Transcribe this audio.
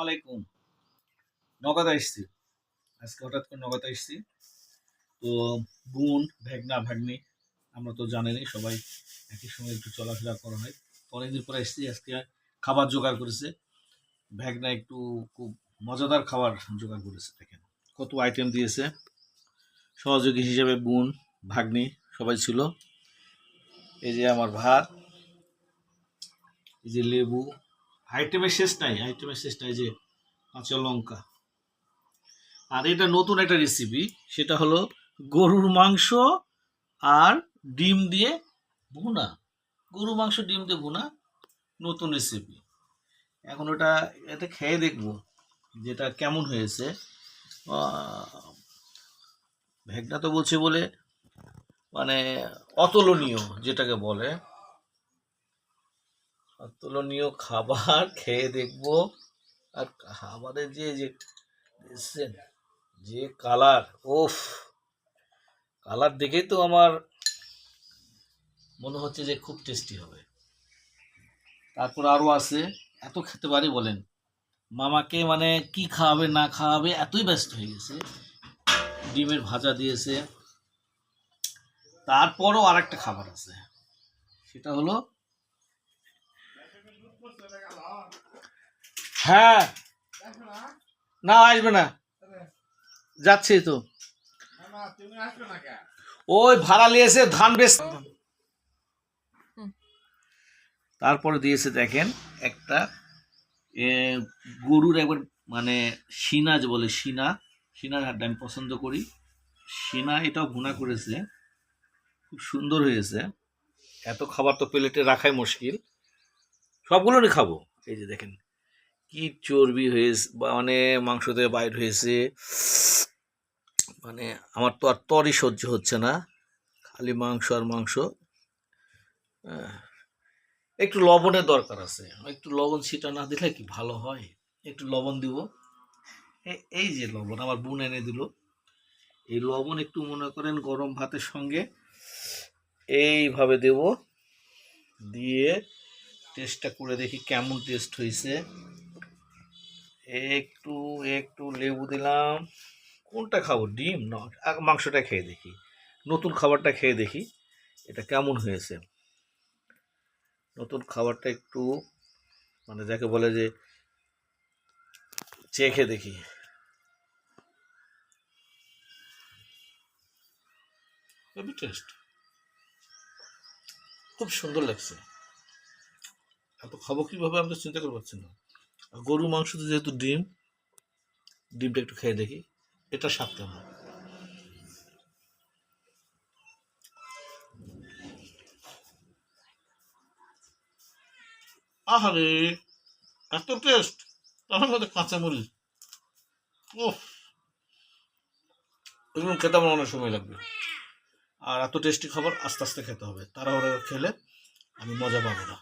আলাইকুম। নগদা এসছি, আজকে হঠাৎ করে নগদা এসছি। তো বোন ভাগনা ভাগ্নি আমরা তো জানেনই, সবাই একই সময় একটু চলাফেরা করা হয়। অনেকদিন পরে এসছি, আজকে খাবার জোগাড় করেছে ভাগনা, একটু খুব মজাদার খাবার জোগাড় করেছে। দেখেন কত আইটেম দিয়েছে। সহযোগী হিসেবে বোন ভাগ্নি সবাই ছিল। এই যে আমার ভাত, এই যে লেবু, আইটেমের শেষ নাই, আইটেমের শেষ নাই। যে কাঁচা লঙ্কা। আর এটা নতুন একটা রেসিপি, সেটা হলো গরুর মাংস আর ডিম দিয়ে ভুনা। গরু মাংস ডিম দিয়ে ভুনা, নতুন রেসিপি। এখন এটা খেয়ে দেখবো যেটা কেমন হয়েছে। ভেগনা তো বলছে বলে মানে অতুলনীয়, যেটাকে বলে অতুলনীয় খাবার, খেয়ে দেখবো। আর খাবারের যে যে দেখছেন, যে কালার, ওফ, কালার দেখেই তো আমার মনে হচ্ছে যে খুব টেস্টি হবে। তারপর আরও আছে, এত খেতে পারি বলেন। মামাকে মানে কি খাওয়াবে না খাওয়াবে এতই ব্যস্ত হয়ে গেছে। ডিমের ভাজা দিয়েছে। তারপরও আর একটা খাবার আছে, সেটা হলো, হ্যাঁ, না আসবে না, যাচ্ছি তো। ওই ভাড়া নিয়েছে ধান বেশ। তারপরে দিয়েছে দেখেন একটা গরুর একবার মানে সিনা, যে বলে সিনা, সিনার হাড্ডি আমি পছন্দ করি। সিনা এটাও ভুনা করেছে, খুব সুন্দর হয়েছে। এত খাবার তো প্লেটে রাখাই মুশকিল, সবগুলোই খাবো। এই যে দেখেন কি চর্বি হয়েছে, মানে মাংস থেকে বাইর হয়েছে। মানে আমার তো আর তরই সহ্য হচ্ছে না, খালি মাংস আর মাংস। একটু লবণের দরকার আছে, একটু লবণ ছিটা না দিলে কি ভালো হয়। একটু লবণ দিব। এই যে লবণ আমার বোন এনে দিল, এই লবণ একটু মনে করেন গরম ভাতের সঙ্গে এইভাবে দেব, দিয়ে টেস্টটা করে দেখি কেমন টেস্ট হয়েছে। একটু একটু লেবু দিলাম। কোনটা খাবো, ডিম না মাংসটা খেয়ে দেখি, নতুন খাবারটা খেয়ে দেখি এটা কেমন হয়েছে। নতুন খাবারটা একটু মানে যাকে বলে যে চেখে দেখি। হেভি টেস্ট, খুব সুন্দর লাগছে। এত খাবো কিভাবে আমি তো চিন্তা করতে পারছি না। গরু মাংসতে যেহেতু ডিমটা একটু খেয়ে দেখি এটা স্বাদ কেমন। আহারে, এত টেস্ট, তার মধ্যে কাঁচামরিচ, ওহ, এগুলো খেতে আমার অনেক সময় লাগবে। আর এত টেস্টি খাবার আস্তে আস্তে খেতে হবে, তাড়াহুড়ো খেলে আমি মজা পাবো না।